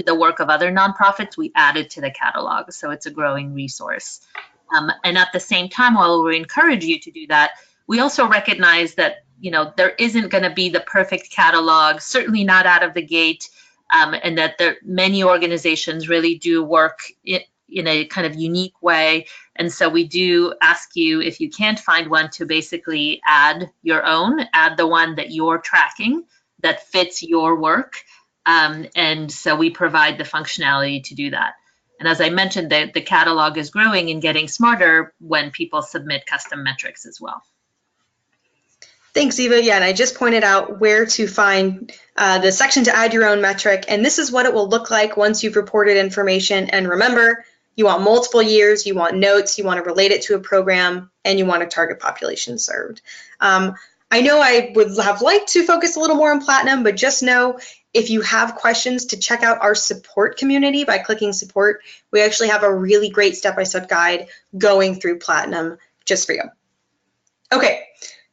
the work of other nonprofits, we add it to the catalog. So it's a growing resource. And at the same time, while we encourage you to do that, we also recognize that there isn't going to be the perfect catalog, certainly not out of the gate, and that many organizations really do work in a kind of unique way. And so we do ask you, if you can't find one, to basically add the one that you're tracking that fits your work. And so we provide the functionality to do that. And as I mentioned, the catalog is growing and getting smarter when people submit custom metrics as well. Thanks, Eva. Yeah, and I just pointed out where to find the section to add your own metric. And this is what it will look like once you've reported information. And remember, you want multiple years, you want notes, you want to relate it to a program, and you want a target population served. I know I would have liked to focus a little more on Platinum, but just know if you have questions, to check out our support community by clicking support. We actually have a really great step-by-step guide going through Platinum just for you. Okay,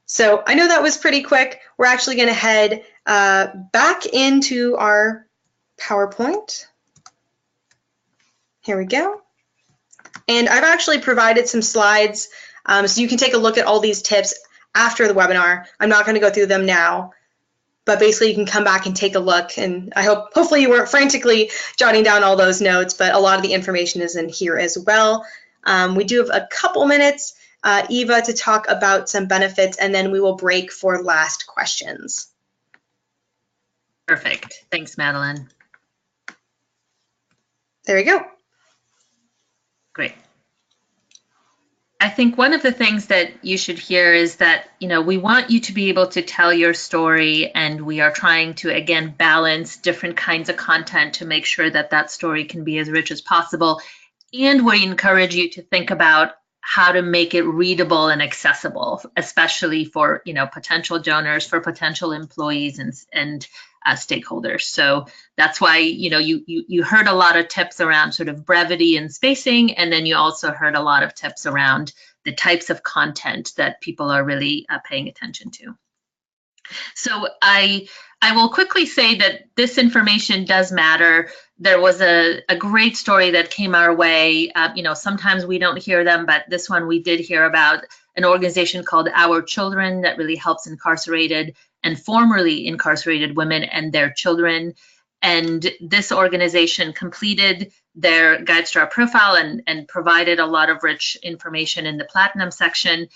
so I know that was pretty quick. We're actually going to head back into our PowerPoint. Here we go. And I've actually provided some slides so you can take a look at all these tips after the webinar. I'm not going to go through them now, but basically you can come back and take a look. And I hopefully you weren't frantically jotting down all those notes, but a lot of the information is in here as well. We do have a couple minutes, Eva, to talk about some benefits, and then we will break for last questions. Perfect. Thanks, Madeline. There we go. Great. I think one of the things that you should hear is that, we want you to be able to tell your story, and we are trying to, again, balance different kinds of content to make sure that that story can be as rich as possible. And we encourage you to think about how to make it readable and accessible, especially for, potential donors, for potential employees and stakeholders. So that's why, you heard a lot of tips around sort of brevity and spacing, and then you also heard a lot of tips around the types of content that people are really paying attention to. So I will quickly say that this information does matter. There was a great story that came our way. Sometimes we don't hear them, but this one we did hear about an organization called Our Children that really helps incarcerated and formerly incarcerated women and their children. And this organization completed their GuideStar profile and provided a lot of rich information in the Platinum section.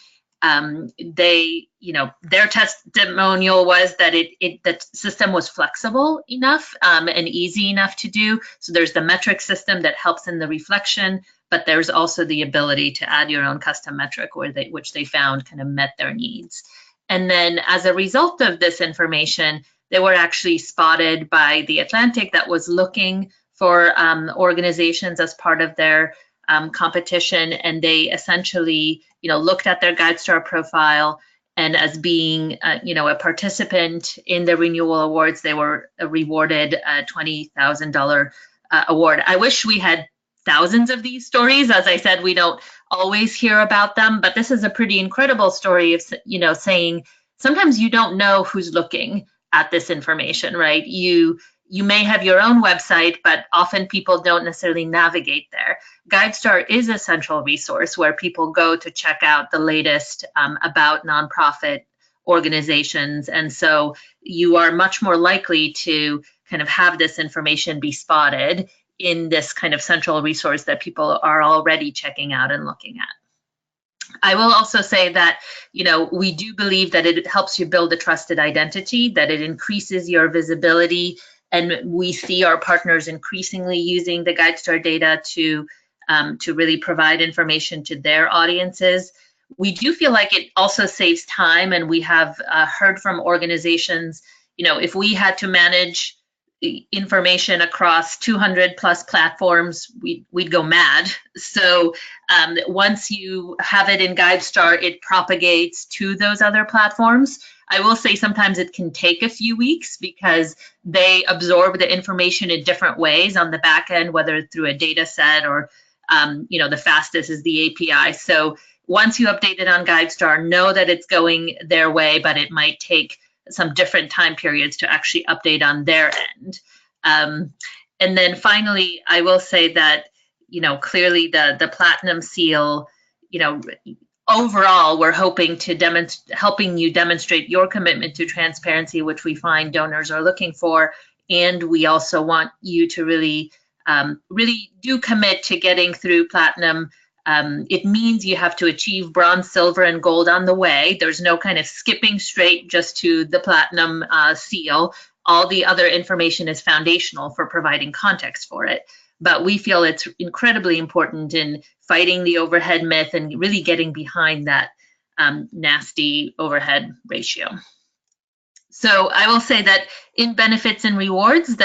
Their testimonial was that the system was flexible enough and easy enough to do. So there's the metric system that helps in the reflection, but there's also the ability to add your own custom metric which they found kind of met their needs. And then as a result of this information, They were actually spotted by The Atlantic that was looking for organizations as part of their competition, and they essentially, looked at their GuideStar profile, and as being, a participant in the renewal awards, they were rewarded a $20,000 award. I wish we had thousands of these stories. As I said, we don't always hear about them, but this is a pretty incredible story of, saying sometimes you don't know who's looking at this information, right? You may have your own website, but often people don't necessarily navigate there. GuideStar is a central resource where people go to check out the latest about nonprofit organizations. And so you are much more likely to kind of have this information be spotted in this kind of central resource that people are already checking out and looking at. I will also say that, we do believe that it helps you build a trusted identity, that it increases your visibility, and we see our partners increasingly using the GuideStar data to really provide information to their audiences. We do feel like it also saves time, and we have heard from organizations, if we had to manage information across 200 plus platforms, we'd go mad. So once you have it in GuideStar, it propagates to those other platforms. I will say sometimes it can take a few weeks because they absorb the information in different ways on the back end, whether through a data set or, the fastest is the API. So once you update it on GuideStar, know that it's going their way, but it might take some different time periods to actually update on their end. And then finally, I will say that, clearly the Platinum Seal, overall, we're hoping to helping you demonstrate your commitment to transparency, which we find donors are looking for. And we also want you to really do commit to getting through Platinum. It means you have to achieve bronze, silver, and gold on the way. There's no kind of skipping straight just to the Platinum Seal. All the other information is foundational for providing context for it. But we feel it's incredibly important in fighting the overhead myth and really getting behind that nasty overhead ratio. So I will say that in benefits and rewards,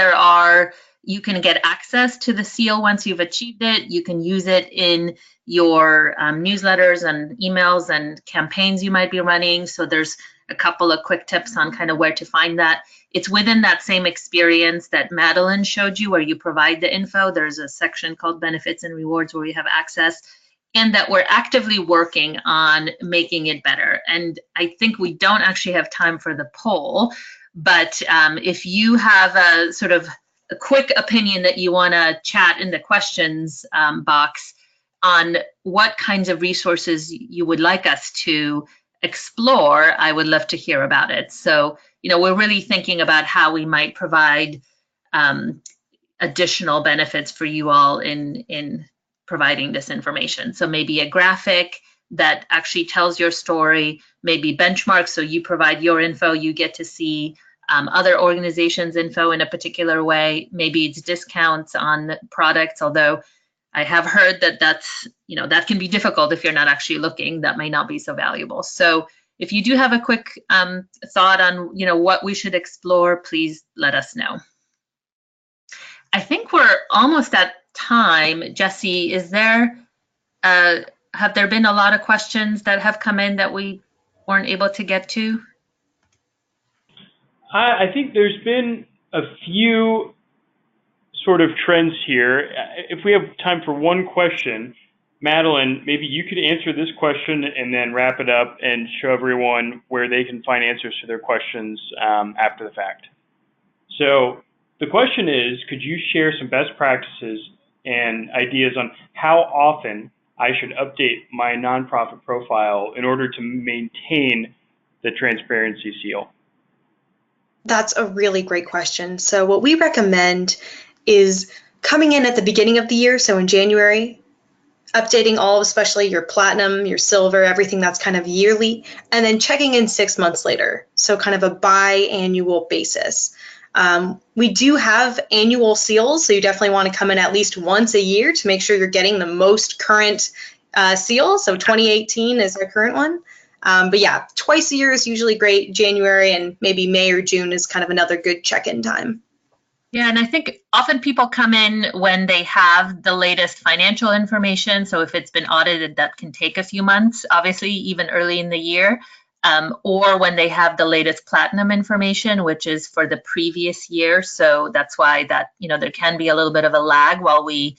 you can get access to the seal once you've achieved it. You can use it in your newsletters and emails and campaigns you might be running. So there's a couple of quick tips on kind of where to find that. It's within that same experience that Madeline showed you where you provide the info. There's a section called benefits and rewards where you have access, and that we're actively working on making it better. And I think we don't actually have time for the poll, but if you have a sort of a quick opinion that you want to chat in the questions box on what kinds of resources you would like us to explore, I would love to hear about it. So, we're really thinking about how we might provide additional benefits for you all in providing this information. So maybe a graphic that actually tells your story, maybe benchmarks, so you provide your info, you get to see other organizations' info in a particular way. Maybe it's discounts on products, although I have heard that that can be difficult if you're not actually looking. That may not be so valuable. So if you do have a quick thought on what we should explore, please let us know. I think we're almost at time. Jesse, have there been a lot of questions that have come in that we weren't able to get to? I think there's been a few sort of trends here. If we have time for one question, Madeline, maybe you could answer this question and then wrap it up and show everyone where they can find answers to their questions after the fact. So the question is, could you share some best practices and ideas on how often I should update my nonprofit profile in order to maintain the transparency seal? That's a really great question. So what we recommend is coming in at the beginning of the year, so in January, updating all, especially your platinum, your silver, everything that's kind of yearly, and then checking in 6 months later, so kind of a biannual basis. We do have annual seals, so you definitely want to come in at least once a year to make sure you're getting the most current seal. So 2018 is our current one. But yeah, twice a year is usually great. January and maybe May or June is kind of another good check-in time. Yeah, and I think often people come in when they have the latest financial information. So if it's been audited, that can take a few months, obviously, even early in the year. Or when they have the latest platinum information, which is for the previous year. So that's why that, there can be a little bit of a lag while we,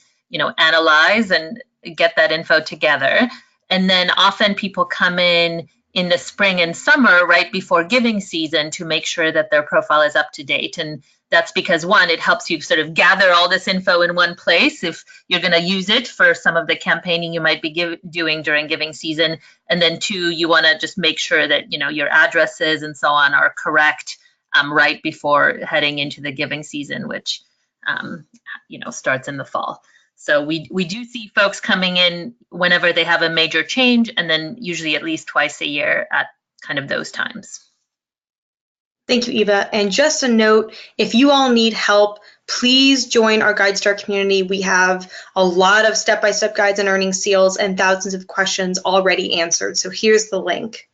analyze and get that info together. And then often people come in the spring and summer right before giving season to make sure that their profile is up to date. And that's because, one, it helps you sort of gather all this info in one place if you're going to use it for some of the campaigning you might be doing during giving season. And then two, you want to just make sure that, your addresses and so on are correct right before heading into the giving season, which, starts in the fall. So we do see folks coming in whenever they have a major change, and then usually at least twice a year at kind of those times. Thank you, Eva. And just a note, if you all need help, please join our GuideStar community. We have a lot of step-by-step guides on earning seals and thousands of questions already answered. So here's the link.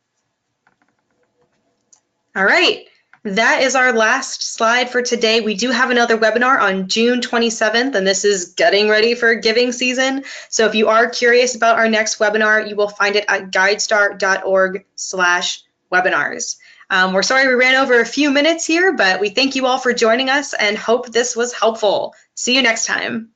All right, that is our last slide for today. We do have another webinar on June 27th, and this is getting ready for giving season. So if you are curious about our next webinar, you will find it at guidestar.org/webinars. We're sorry we ran over a few minutes here, but we thank you all for joining us and hope this was helpful. See you next time.